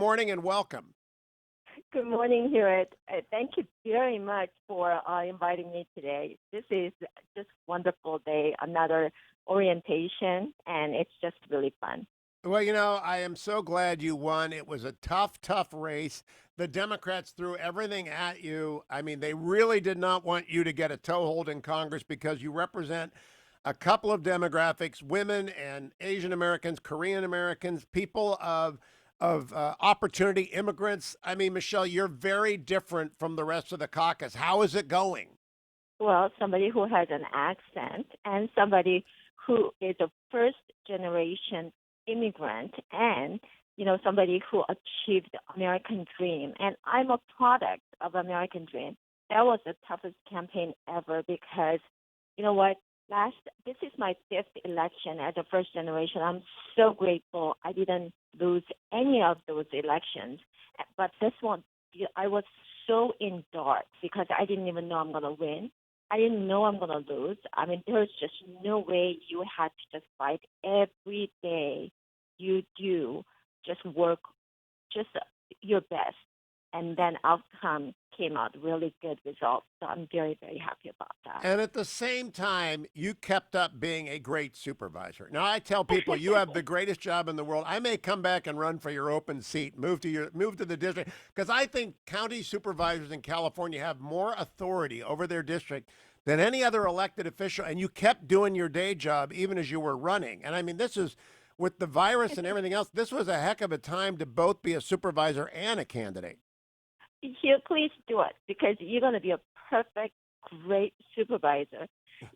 morning and welcome. Good morning, Hewitt. Thank you very much for inviting me today. This is just wonderful day, another orientation, and it's just really fun. Well, I am so glad you won. It was a tough, tough race. The Democrats threw everything at you. I mean, they really did not want you to get a toehold in Congress because you represent a couple of demographics, women and Asian Americans, Korean Americans, people of opportunity, immigrants. I mean, Michelle, you're very different from the rest of the caucus. How is it going? Well, somebody who has an accent and somebody who is a first generation immigrant and somebody who achieved the American dream. And I'm a product of American dream. That was the toughest campaign ever because you know what? Last This is my fifth election as a first generation. I'm so grateful I didn't lose any of those elections. But this one, I was so in dark because I didn't even know I'm gonna win. I didn't know I'm gonna lose. I mean, there's just no way. You had to just fight every day. You do just work just your best, and then outcome came out really good results. So I'm very, very happy about that. And at the same time, you kept up being a great supervisor. Now, I tell people you have the greatest job in the world. I may come back and run for your open seat, move to the district, because I think county supervisors in California have more authority over their district than any other elected official. And you kept doing your day job even as you were running. And I mean, this is with the virus and everything else. This was a heck of a time to both be a supervisor and a candidate. Hugh, please do it because you're going to be a perfect, great supervisor.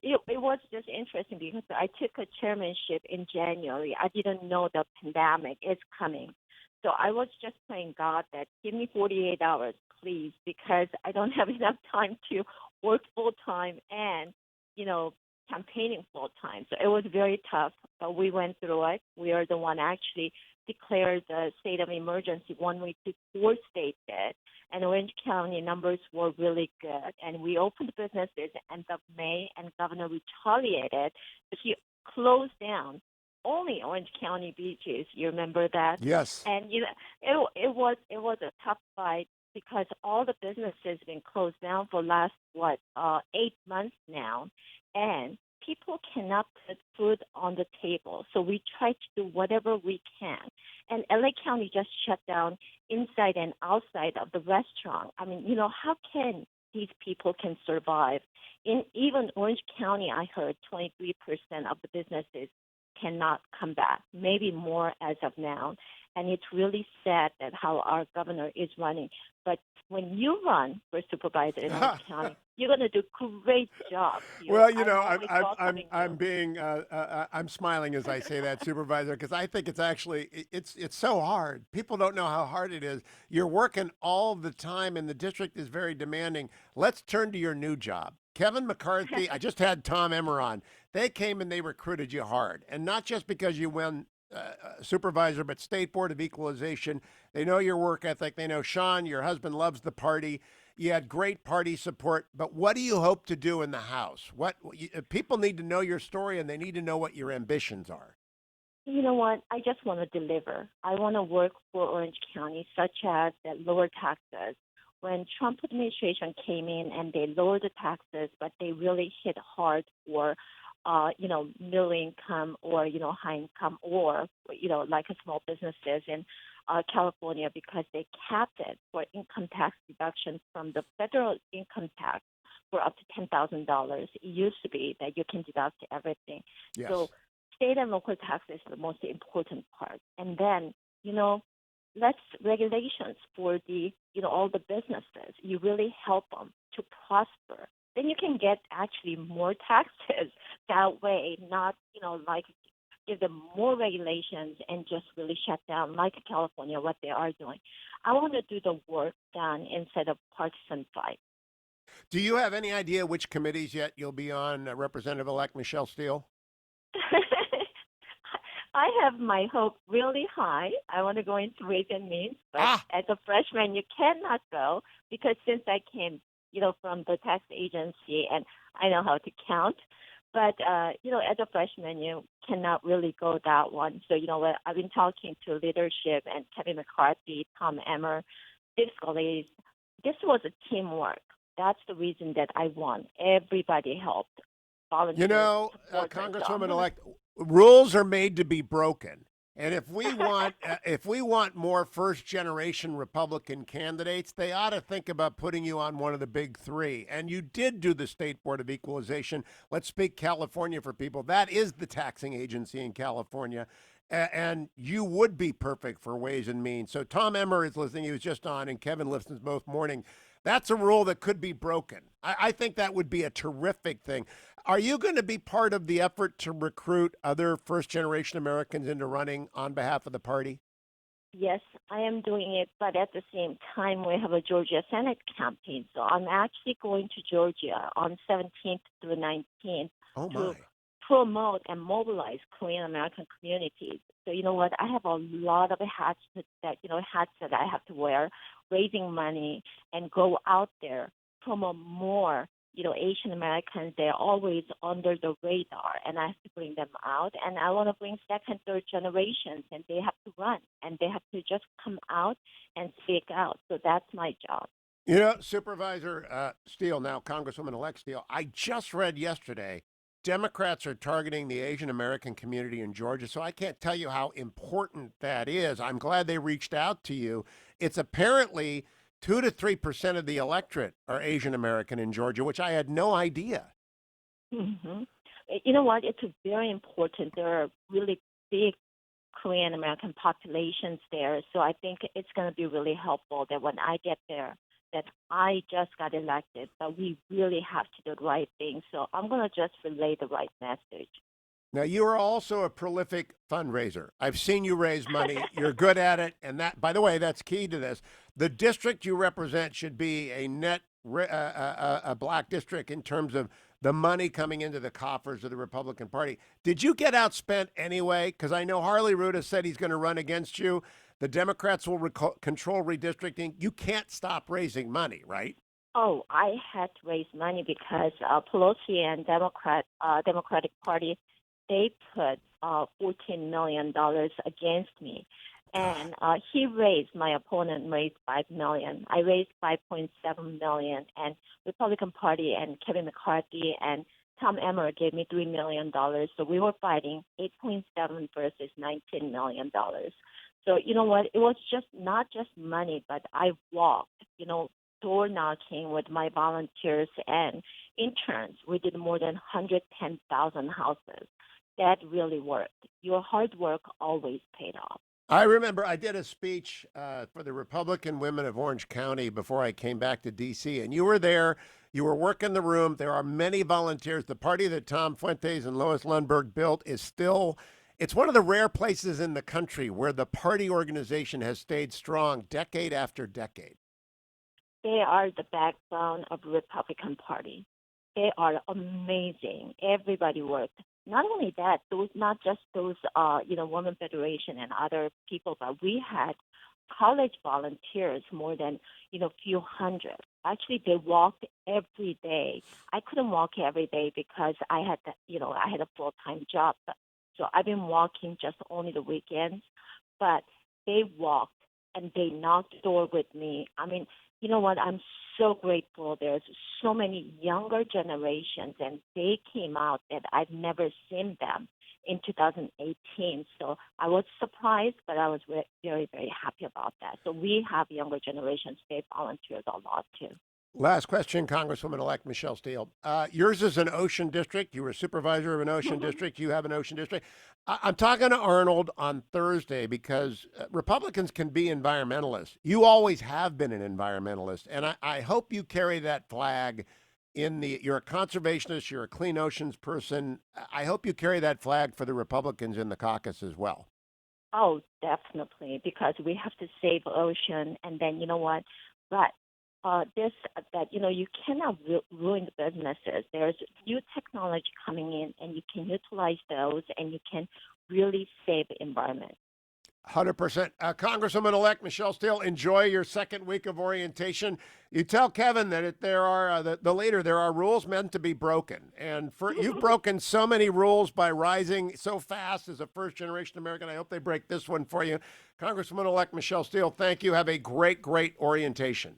It was just interesting because I took a chairmanship in January. I didn't know the pandemic is coming. So I was just praying God that give me 48 hours, please, because I don't have enough time to work full time and, you know, campaigning full time. So it was very tough, but we went through it. We are the one actually declared the state of emergency 1 week before state did, and Orange County numbers were really good. And we opened businesses end of May, and Governor retaliated, but he closed down only Orange County beaches. You remember that? Yes. And it was a tough fight because all the businesses been closed down for last 8 months now, and people cannot put food on the table. So we try to do whatever we can. And LA County just shut down inside and outside of the restaurant. I mean, how can these people can survive? In even Orange County, I heard 23% of the businesses cannot come back, maybe more as of now. And it's really sad that how our governor is running. But when you run for supervisor in Orange County, you're going to do a great job. Well, I'm always welcoming I'm you. being I'm smiling as I say that, supervisor, because I think it's actually it's so hard. People don't know how hard it is. You're working all the time, and the district is very demanding. Let's turn to your new job. Kevin McCarthy, I just had Tom Emmer on. They came and they recruited you hard, and not just because you won supervisor, but state board of equalization. They know your work ethic. They know Sean, your husband, loves the party. You had great party support, but what do you hope to do in the House? People need to know your story and they need to know what your ambitions are. You know what? I just want to deliver. I want to work for Orange County, such as that lower taxes. When Trump administration came in and they lowered the taxes, but they really hit hard for, middle income or high income or like a small businesses in California because they capped it for income tax deduction from the federal income tax for up to $10,000. It used to be that you can deduct everything. So Yes. state and local tax is the most important part. And then, let's regulations for the, all the businesses. You really help them to prosper. Then you can get actually more taxes that way, not, like give them more regulations and just really shut down like California, what they are doing. I want to do the work done instead of partisan fight. Do you have any idea which committees yet you'll be on, Representative-elect Michelle Steele? I have my hope really high. I want to go into Ways and Means, but Ah, as a freshman, you cannot go because since I came, from the tax agency and I know how to count. But as a freshman, you cannot really go that one. So you know what? I've been talking to leadership and Kevin McCarthy, Tom Emmer, basically, this was a teamwork. That's the reason that I won. Everybody helped, You volunteers, know, supporters. So I'm Congresswoman gonna. elect, rules are made to be broken. And if we want more first generation Republican candidates, they ought to think about putting you on one of the big three. And you did do the State Board of Equalization. Let's speak California for people. That is the taxing agency in California. And you would be perfect for Ways and Means. So Tom Emmer is listening. He was just on, and Kevin listens both morning. That's a rule that could be broken. I think that would be a terrific thing. Are you going to be part of the effort to recruit other first generation Americans into running on behalf of the party? Yes, I am doing it, but at the same time, we have a Georgia Senate campaign. So I'm actually going to Georgia on 17th through 19th Oh, to my. promote and mobilize Korean American communities. So you know what? I have a lot of hats that I have to wear, raising money and go out there, promote more Asian Americans. They're always under the radar, and I have to bring them out. And I want to bring second, third generations, and they have to run, and they have to just come out and speak out. So that's my job. You know, Supervisor Steele, now Congresswoman Elect Steele, I just read yesterday Democrats are targeting the Asian American community in Georgia. So I can't tell you how important that is. I'm glad they reached out to you. It's apparently 2 to 3% of the electorate are Asian American in Georgia, which I had no idea. hmm You know what? It's very important. There are really big Korean American populations there, so I think it's going to be really helpful that when I get there, that I just got elected, but we really have to do the right thing. So I'm going to just relay the right message. Now, you are also a prolific fundraiser. I've seen you raise money. You're good at it. And that, by the way, that's key to this. The district you represent should be a a black district in terms of the money coming into the coffers of the Republican Party. Did you get outspent anyway? Because I know Harley Ruda said he's going to run against you. The Democrats will control redistricting. You can't stop raising money, right? Oh, I had to raise money because Pelosi and Democratic Party, they put $14 million against me, God. and my opponent raised 5 million. I raised 5.7 million, and Republican Party and Kevin McCarthy and Tom Emmer gave me $3 million. So we were fighting 8.7 versus $19 million. So you know what? It was just not just money, but I walked. Door knocking with my volunteers and interns. We did more than 110,000 houses. That really worked. Your hard work always paid off. I remember I did a speech for the Republican women of Orange County before I came back to D.C., and you were there. You were working the room. There are many volunteers. The party that Tom Fuentes and Lois Lundberg built is still, it's one of the rare places in the country where the party organization has stayed strong decade after decade. They are the backbone of the Republican Party. They are amazing. Everybody worked. Not only that, those not just those Women Federation and other people, but we had college volunteers, more than few hundred. Actually, they walked every day. I couldn't walk every day because I had a full time job. So I've been walking just only the weekends, but they walked and they knocked the door with me. I mean, you know what? I'm so grateful. There's so many younger generations, and they came out that I've never seen them in 2018. So I was surprised, but I was very, very happy about that. So we have younger generations. They volunteered a lot too. Last question, Congresswoman elect Michelle Steele. Yours is an ocean district. You were supervisor of an ocean district. You have an ocean district. I'm talking to Arnold on Thursday because Republicans can be environmentalists. You always have been an environmentalist. And I hope you carry that flag you're a conservationist, you're a clean oceans person. I hope you carry that flag for the Republicans in the caucus as well. Oh, definitely, because we have to save ocean, and then you know what? But this that you cannot ruin the businesses. There's new technology coming in, and you can utilize those, and you can really save the environment. 100%. Congresswoman-elect Michelle Steele, enjoy your second week of orientation. You tell Kevin that there are the leader. There are rules meant to be broken, and you've broken so many rules by rising so fast as a first-generation American. I hope they break this one for you. Congresswoman-elect Michelle Steele, thank you. Have a great, great orientation.